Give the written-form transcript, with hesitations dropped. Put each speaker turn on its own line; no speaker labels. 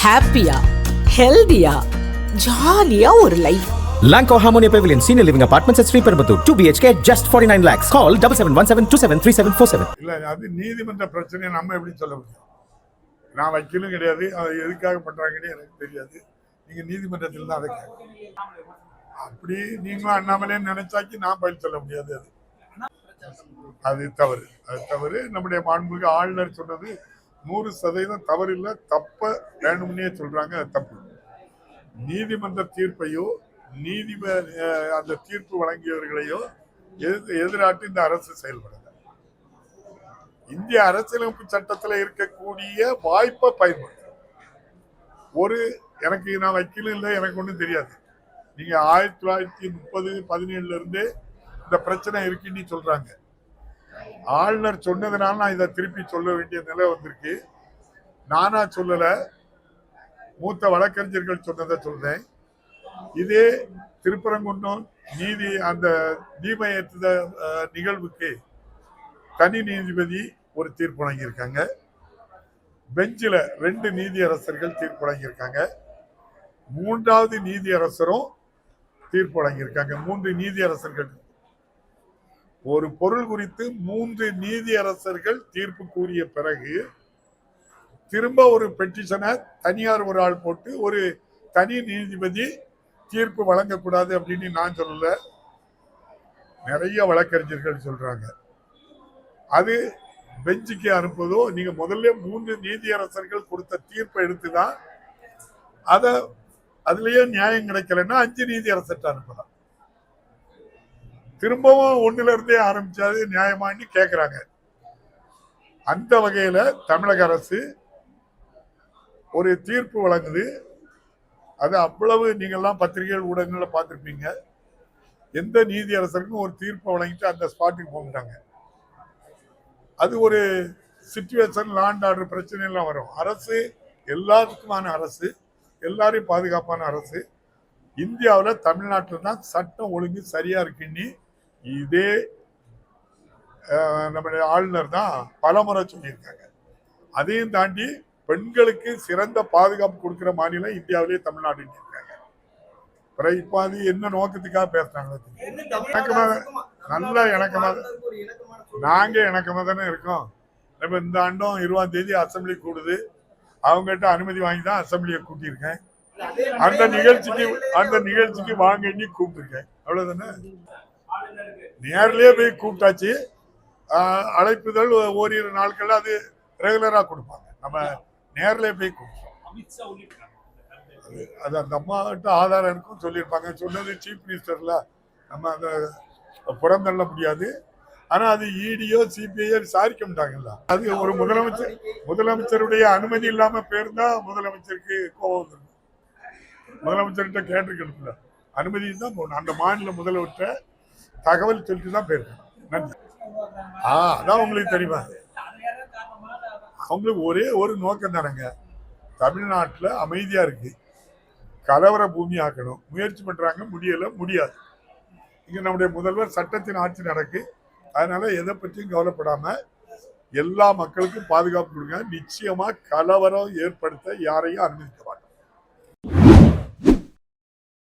ஹாப்பியா, ஹெல்தியா, ஜாலியா ஒரு life.
Lanco Harmonia Pavilion Senior Living Apartments at Sriperambur 2 BHK just 49 lakhs. Call 7717273747.
இல்ல அது நீதிமன்ற பிரச்சனையை நம்ம எப்படி சொல்ல முடியும்? நான் வக்கீலும் கிடையாது, அது எதுக்காக பண்றாங்கன்னு எனக்கு தெரியாது. நீங்க நீதிமன்றத்தில் தான் அதை அப்படி நீங்களும் அண்ணாமலே நினைச்சாக்கி நான் பதில் சொல்ல முடியாது. அது தவறு. நம்முடைய மாண்புமிகு ஆளுநர் சொன்னது 100% தவறு இல்லை, தப்ப வேணும்னே சொல்றாங்க. அது தப்பு. நீதிமன்ற தீர்ப்பையோ அந்த தீர்ப்பு வழங்கியவர்களையோ எதிராட்டு இந்த அரசு செயல்படல. இந்திய அரசியலமைப்பு சட்டத்தில் இருக்கக்கூடிய வாய்ப்பை பயன்படுத்த நான் வக்கீலும் இல்லை, எனக்கு ஒன்றும் தெரியாது. நீங்க 1930-17 இருந்தே இந்த பிரச்சனை இருக்குன்னு சொல்றாங்க. ஆளுநர் சொன்னதுனால நான் இதை திருப்பி சொல்ல வேண்டிய நிலை வந்திருக்கு. நானா சொல்லல, மூத்த வழக்கறிஞர்கள் சொன்னதை சொல்றேன். இதே திருப்பரங்குன்றம் அந்த தீப நிகழ்வுக்கு தனி நீதிபதி ஒரு தீர்ப்பு வழங்கியிருக்காங்க. பெஞ்சில் 2 நீதியரசர்கள் தீர்ப்பு வழங்கியிருக்காங்க. 3வது நீதியரசரும் தீர்ப்பு வழங்கியிருக்காங்க. 3 நீதியரசர்கள் ஒரு பொருள் குறித்து 3 நீதியரசர்கள் தீர்ப்பு கூறிய பிறகு திரும்ப ஒரு பெட்டிஷனை தனியார் ஒரு ஆள் போட்டு ஒரு தனி நீதிபதி தீர்ப்பு வழங்கக்கூடாது அப்படின்னு நான் சொல்லல, நிறைய வழக்கறிஞர்கள் சொல்றாங்க. அது பெஞ்சுக்கு அனுப்புவதோ, நீங்க முதல்ல 3 நீதியரசர்கள் கொடுத்த தீர்ப்பை எடுத்துதான் அதுலயே நியாயம் கிடைக்கலன்னா 5 நீதியரசர்கிட்ட அனுப்பலாம். திரும்பவும் 1ல இருந்தே ஆரம்பிச்சாது நியாயமானு கேட்கிறாங்க. அந்த வகையில தமிழக அரசு ஒரு தீர்ப்பு வழங்குது. அது அவ்வளவு நீங்கள்லாம் பத்திரிகைகள் ஊடகங்கள்ல பார்த்துருப்பீங்க. எந்த நீதியரசருக்கும் ஒரு தீர்ப்பை வழங்கிட்டு அந்த ஸ்பாட்டுக்கு போகிறாங்க. அது ஒரு சிச்சுவேஷன், லாண்ட் ஆர்டர் பிரச்சனை எல்லாம் வரும். அரசு எல்லாத்துக்குமான அரசு, எல்லாரையும் பாதுகாப்பான அரசு. இந்தியாவில் தமிழ்நாட்டில் தான் சட்டம் ஒழுங்கு சரியா இருக்குன்னு இதே நம்முடைய ஆளுநர் தான் பலமுறை சொல்லியிருக்காங்க. அதையும் தாண்டி பெண்களுக்கு சிறந்த பாதுகாப்பு கொடுக்கிற மாநிலம் இந்தியாவிலேயே தமிழ்நாடு இருக்காங்க. இப்ப அது என்ன நோக்கத்துக்காக பேசுறாங்க? நல்லா நாங்க இணக்கமா தானே இருக்கோம். நம்ம இந்த ஆண்டும் 20ஆம் தேதி அசம்பிளி கூடுது. அவங்ககிட்ட அனுமதி வாங்கி தான் அசம்பிளியை கூட்டியிருக்கேன். அந்த நிகழ்ச்சிக்கு வாங்க கூப்பிட்டுருக்கேன். அவ்வளவுதானே. நேர்லயே போய் கூப்பிட்டாச்சு. அழைப்புதல் ஓரிரு நாட்கள் அது ரெகுலரா கொடுப்பாங்க. நம்ம நேர்ல போய் கூப்பிட்டோம். அது அந்த அம்மா கிட்ட ஆதாரம் இருக்கும் சொல்லியிருப்பாங்க. சொன்னது சீஃப் மினிஸ்டர்ல, நம்ம அந்த புறந்தள்ள முடியாது. ஆனா அது இடியோ சிபிஐயோ விசாரிக்க மாட்டாங்கல்ல. அது ஒரு முதலமைச்சருடைய அனுமதி இல்லாம போயிருந்தா முதலமைச்சருக்கு கோபம் வந்துடும். முதலமைச்சர்கிட்ட கேட்டிருக்கணும்ல, அனுமதி தான் போகணும். அந்த மாநில முதலமைச்சர் தகவல் சொல்லிட்டு தான் போயிருக்கணும். நன்றி. அதான் உங்களுக்கு தெரியுமா? அவங்களுக்கு ஒரே ஒரு நோக்கம் தானங்க, தமிழ்நாட்டில் அமைதியா இருக்கு, கலவர பூமி ஆக்கணும் முயற்சி பண்றாங்க. முடியாது. இங்க நம்முடைய முதல்வர் சட்டத்தின் ஆட்சி நடக்கு. அதனால எதை பற்றியும் கவலைப்படாம எல்லா மக்களுக்கும் பாதுகாப்பு கொடுங்க. நிச்சயமா கலவரம் ஏற்படுத்த யாரையும் அனுமதிக்க